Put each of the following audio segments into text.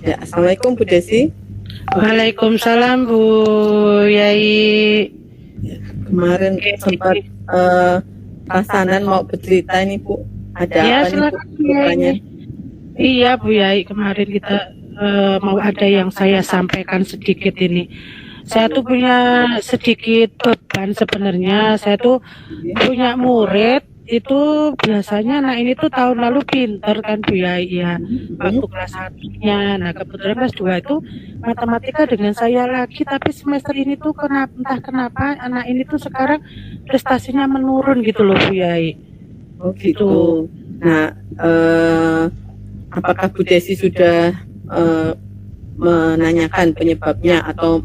Ya, Assalamualaikum Bu Desi. Waalaikumsalam Bu Yai. Ya, kemarin sempat pasanan mau bercerita ini Bu. Ada Ya apa nih Bu silakan Bu rupanya? Yai. Iya Bu Yai, kemarin kita mau ada yang saya sampaikan sedikit ini. Saya tuh punya sedikit beban sebenarnya. Saya tuh punya murid itu biasanya anak ini tuh tahun lalu pinter kan Bu Yai ya, waktu kelas 1-nya. Nah kebetulan kelas 2 itu matematika dengan saya lagi, tapi semester ini tuh entah kenapa anak ini tuh sekarang prestasinya menurun gitu loh Bu Yai. Oh gitu. Nah, apakah Bu Desi sudah menanyakan penyebabnya atau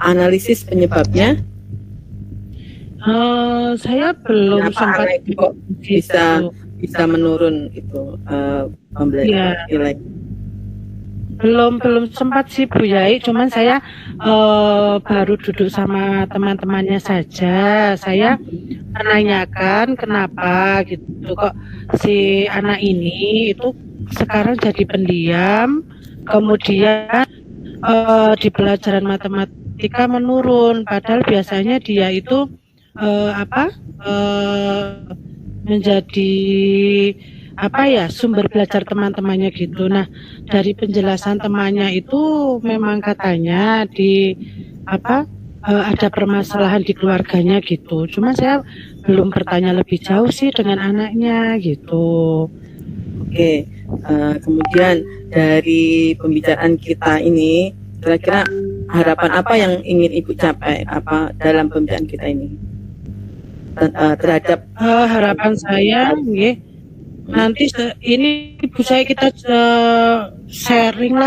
analisis penyebabnya? Saya belum Kenapa sempat anak itu kok bisa menurun itu pembelajaran nilai? Belum sempat sih Bu Yai, cuman saya baru duduk sama teman-temannya saja. Saya menanyakan kenapa gitu kok si anak ini itu sekarang jadi pendiam, kemudian di pelajaran matematika menurun, padahal biasanya dia itu menjadi sumber belajar teman-temannya gitu. Nah, dari penjelasan temannya itu memang katanya ada permasalahan di keluarganya gitu. Cuma saya belum bertanya lebih jauh sih dengan anaknya gitu. Oke, kemudian dari pembicaraan kita ini, kira-kira harapan apa yang ingin Ibu capai dalam pembicaraan kita ini? Terhadap harapan saya, nanti ini Ibu saya kita sharing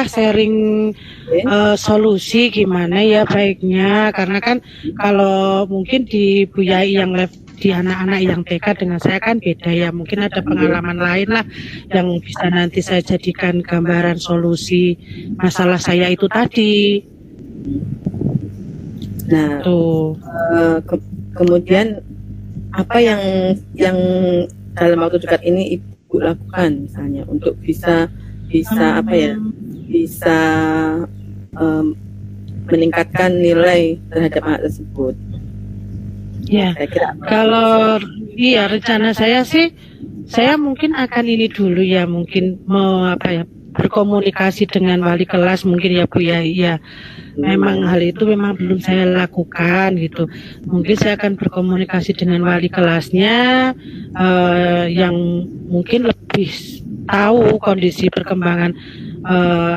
solusi gimana ya baiknya, karena kan kalau mungkin di Bu Yai yang di anak-anak yang TK dengan saya kan beda ya, mungkin ada pengalaman lain lah yang bisa nanti saya jadikan gambaran solusi masalah saya itu tadi. Nah, kemudian apa yang dalam waktu dekat ini Ibu lakukan misalnya untuk bisa meningkatkan nilai terhadap anak tersebut? Ya, kalau rencana saya sih, saya mungkin akan ini dulu ya, mungkin berkomunikasi dengan wali kelas mungkin ya Bu ya. Ya, memang hal itu memang belum saya lakukan gitu. Mungkin saya akan berkomunikasi dengan wali kelasnya yang mungkin lebih tahu kondisi perkembangan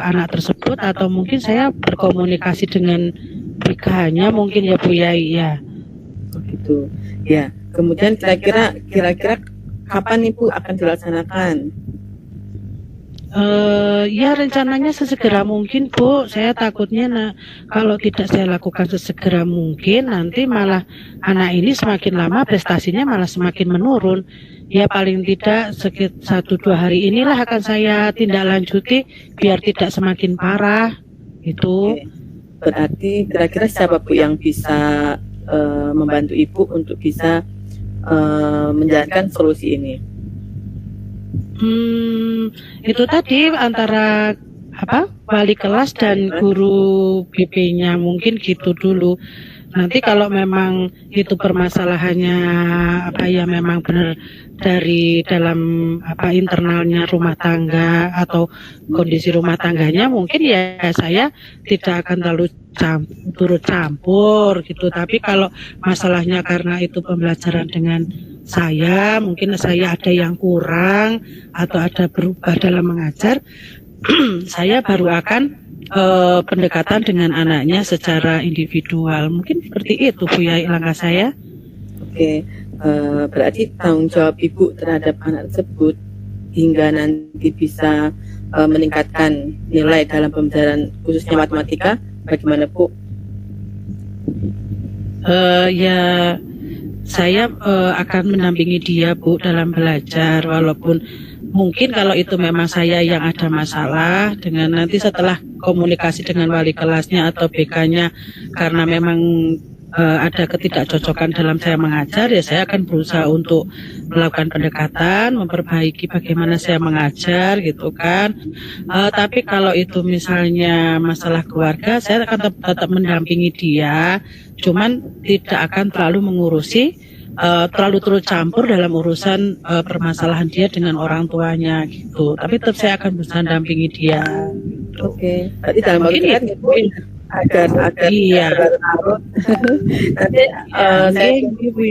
anak tersebut, atau mungkin saya berkomunikasi dengan BK-nya mungkin ya Bu ya. Ya. Begitu. Ya, kemudian kira-kira kapan Ibu akan dilaksanakan? Ya rencananya sesegera mungkin Bu. Saya takutnya kalau tidak saya lakukan sesegera mungkin, nanti malah anak ini semakin lama prestasinya malah semakin menurun. Ya paling tidak 1-2 hari inilah akan saya tindak lanjuti biar tidak semakin parah gitu. Oke. Berarti kira-kira siapa Bu yang bisa membantu Ibu untuk bisa menjalankan solusi ini? Itu tadi antara wali kelas dan guru BP-nya mungkin gitu dulu. Nanti kalau memang itu permasalahannya memang benar dari dalam internalnya rumah tangga atau kondisi rumah tangganya, mungkin ya saya tidak akan terlalu turut campur gitu. Tapi kalau masalahnya karena itu pembelajaran dengan saya, mungkin saya ada yang kurang atau ada berubah dalam mengajar, saya baru akan pendekatan dengan anaknya secara individual. Mungkin seperti itu Bu ya langkah saya. Oke, berarti tanggung jawab Ibu terhadap anak tersebut hingga nanti bisa meningkatkan nilai dalam pembelajaran khususnya matematika, bagaimana Bu? Ya saya akan mendampingi dia Bu dalam belajar, walaupun mungkin kalau itu memang saya yang ada masalah, dengan nanti setelah komunikasi dengan wali kelasnya atau BK-nya, karena memang ada ketidakcocokan dalam saya mengajar, ya saya akan berusaha untuk melakukan pendekatan, memperbaiki bagaimana saya mengajar gitu kan. Tapi kalau itu misalnya masalah keluarga, saya akan tetap mendampingi dia, cuman tidak akan terlalu mengurusi, terlalu turut campur dalam urusan permasalahan dia dengan orang tuanya gitu. Tapi tetap saya akan berusaha mendampingi dia. Oke. Berarti dalam waktu Mungkin dekat itu. agar Iya. berlarut. Nanti saya tunggu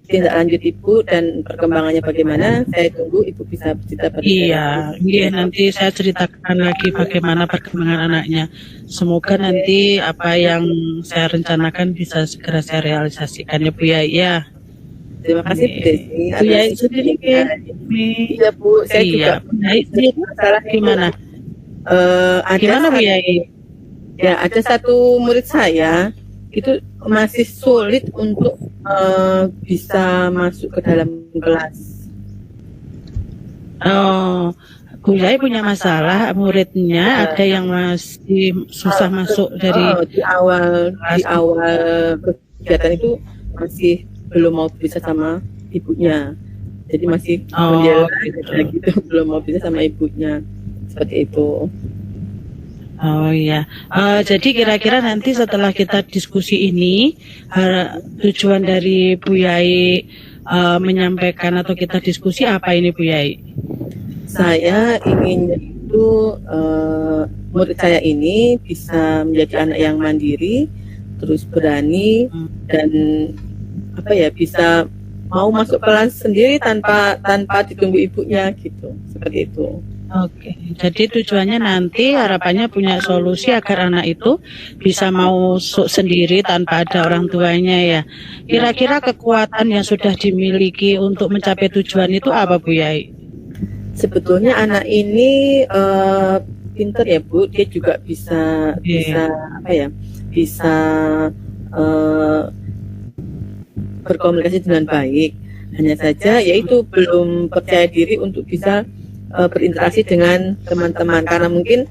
tindak lanjut Ibu dan perkembangannya bagaimana. Saya tunggu Ibu bisa bercerita pada Iya, nanti saya ceritakan lagi bagaimana perkembangan anaknya. Semoga nanti apa yang saya rencanakan bisa segera saya realisasikan ya Bu ya. Iya. Terima kasih Bu Desi. Bu ya sendiri Iya Bu, saya juga masalah gimana? Gimana Bu Yai? Ya, ada satu murid saya itu masih sulit untuk bisa masuk ke dalam kelas. Oh, Bu Yai punya masalah muridnya, ada yang masih susah masuk dari di awal kegiatan itu masih belum mau bisa sama ibunya. Jadi masih gitu, belum mau bisa sama ibunya. Seperti itu. Oh iya, jadi kira-kira nanti setelah kita diskusi ini, tujuan dari Bu Yai menyampaikan atau kita diskusi apa ini Bu Yai? Saya ingin itu murid saya ini bisa menjadi anak yang mandiri, terus berani dan bisa mau masuk kelas sendiri tanpa ditunggu ibunya gitu, seperti itu. Oke, jadi tujuannya nanti harapannya punya solusi agar anak itu bisa mau masuk sendiri tanpa ada orang tuanya ya. Kira-kira kekuatan yang sudah dimiliki untuk mencapai tujuan itu apa Bu Yai? Sebetulnya anak ini pinter ya Bu, dia juga bisa berkomunikasi dengan baik. Hanya saja yaitu belum percaya diri untuk bisa berinteraksi dengan teman-teman karena mungkin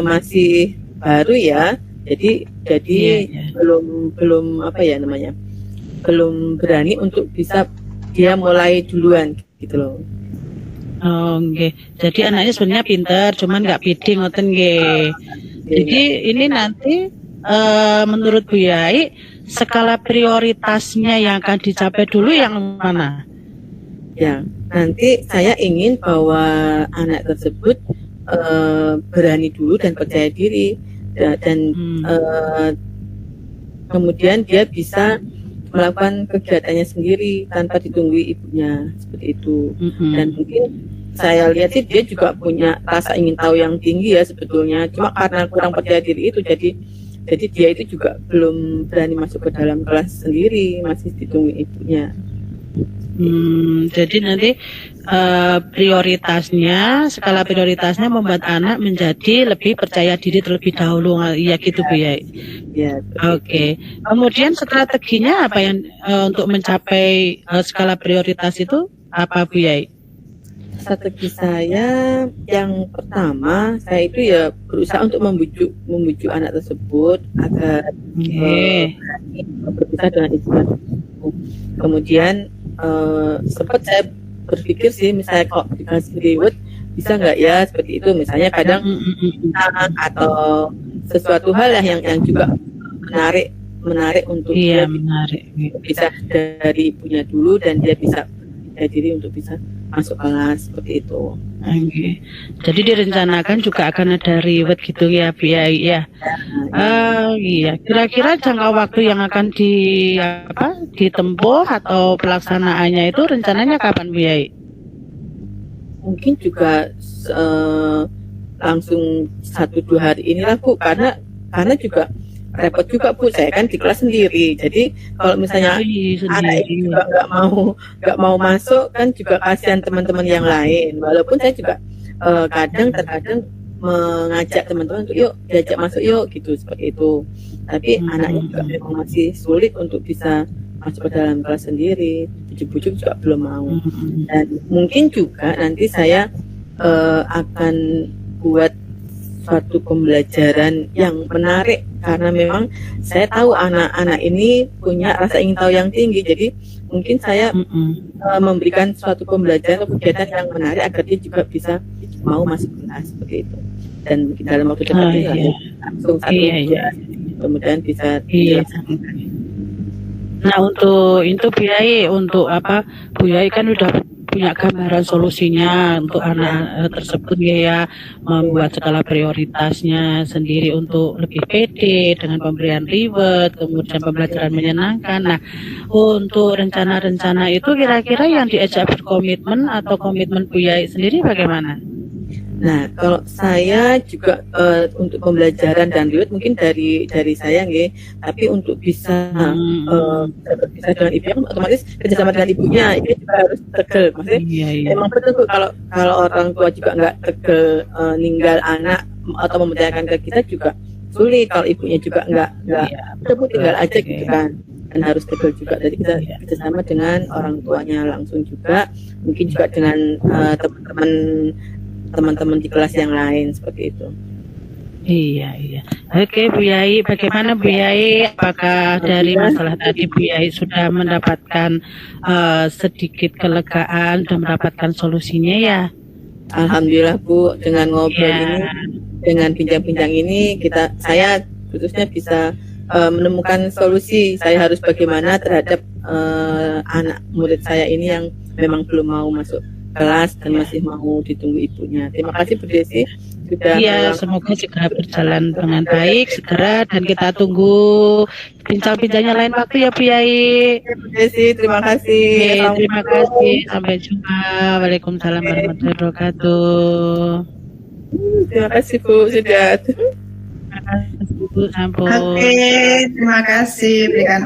masih baru ya, jadi belum belum berani untuk bisa dia mulai duluan gitu loh. Oh, nggih. Jadi anaknya sebenarnya pinter, cuman nggak pede ngoten nggih. Jadi ini nanti menurut Bu Yai skala prioritasnya yang akan dicapai dulu yang mana? Ya, nanti saya ingin bahwa anak tersebut berani dulu dan percaya diri dan kemudian dia bisa melakukan kegiatannya sendiri tanpa ditunggu ibunya, seperti itu. Dan mungkin saya lihat sih dia juga punya rasa ingin tahu yang tinggi ya sebetulnya, cuma karena kurang percaya diri itu jadi dia itu juga belum berani masuk ke dalam kelas sendiri, masih ditunggu ibunya. Jadi nanti skala prioritasnya membuat anak menjadi lebih percaya diri terlebih dahulu, ya gitu Bu Yai. Ya. Oke. Kemudian strateginya apa yang untuk mencapai skala prioritas itu apa Bu Yai? Strategi saya yang pertama, saya itu ya berusaha untuk membujuk anak tersebut agar berpisah dengan ibunya. Kemudian sempat saya berpikir sih, misalnya kalau dikasih reward bisa nggak ya seperti itu, misalnya kadang atau sesuatu hal yang juga menarik untuk dia bisa dari ibunya dulu dan dia bisa diri untuk bisa masuk kelas, seperti itu. Okay. Jadi direncanakan juga akan ada reward gitu ya Bu Yai ya. Iya. Kira-kira jangka waktu yang akan ditempuh atau pelaksanaannya itu rencananya kapan Bu Yai? Mungkin juga langsung 1-2 hari inilah Bu, karena juga repot juga Bu, saya kan di kelas sendiri, jadi kalau misalnya anak ini juga nggak mau masuk kan juga kasihan teman-teman yang lain, walaupun saya juga terkadang mengajak teman-teman untuk yuk diajak masuk yuk gitu, seperti itu, tapi anaknya juga memang masih sulit untuk bisa masuk ke dalam kelas sendiri, bujuk-bujuk juga belum mau. Dan mungkin juga nanti saya akan buat suatu pembelajaran yang menarik, karena memang saya tahu anak-anak ini punya rasa ingin tahu yang tinggi, jadi mungkin saya memberikan suatu pembelajaran atau kegiatan yang menarik agar dia juga bisa mau masuk kelas seperti itu, dan mungkin dalam waktu dekat ini langsung kemudian bisa dilaksanakan. Nah, untuk itu untuk apa, Bu Yai kan udah punya gambaran solusinya untuk anak tersebut ya, membuat skala prioritasnya sendiri untuk lebih pede dengan pemberian reward, kemudian pembelajaran menyenangkan. Nah, untuk rencana-rencana itu kira-kira yang diajak berkomitmen atau komitmen Bu Yai sendiri bagaimana? Nah, kalau saya juga untuk pembelajaran dan reward mungkin dari saya nggih, tapi untuk bisa berpisah dengan ibunya kan otomatis kerjasama dengan ibunya itu juga harus tegel. Maksudnya memang betul kalau orang tua juga nggak tegel ninggal anak atau mempercayakan ke kita juga sulit, kalau ibunya juga nggak tinggal aja gitu kan, dan harus tegel juga. Jadi kita kerjasama dengan orang tuanya langsung juga, mungkin juga dengan teman-teman di kelas yang lain seperti itu. Iya. Oke, Bu Yai, bagaimana Bu Yai? Apakah dari masalah tadi Bu Yai sudah mendapatkan sedikit kelegaan dan mendapatkan solusinya ya? Alhamdulillah Bu, dengan ngobrol ini, dengan bincang-bincang ini, saya khususnya bisa menemukan solusi. Saya harus bagaimana terhadap anak murid saya ini yang memang belum mau masuk kelas dan masih mau ditunggu ibunya. Terima kasih Bu Desi sudah. Iya, semoga segera berjalan dengan baik segera, dan kita tunggu bincang-bincangnya lain waktu ya Bu Yai. Bu Desi, terima kasih. Terima kasih. Sampai jumpa. Waalaikumsalam warahmatullahi wabarakatuh. Terima kasih Bu sudah. Terima kasih Bu. Sampun. Oke, terima kasih berikan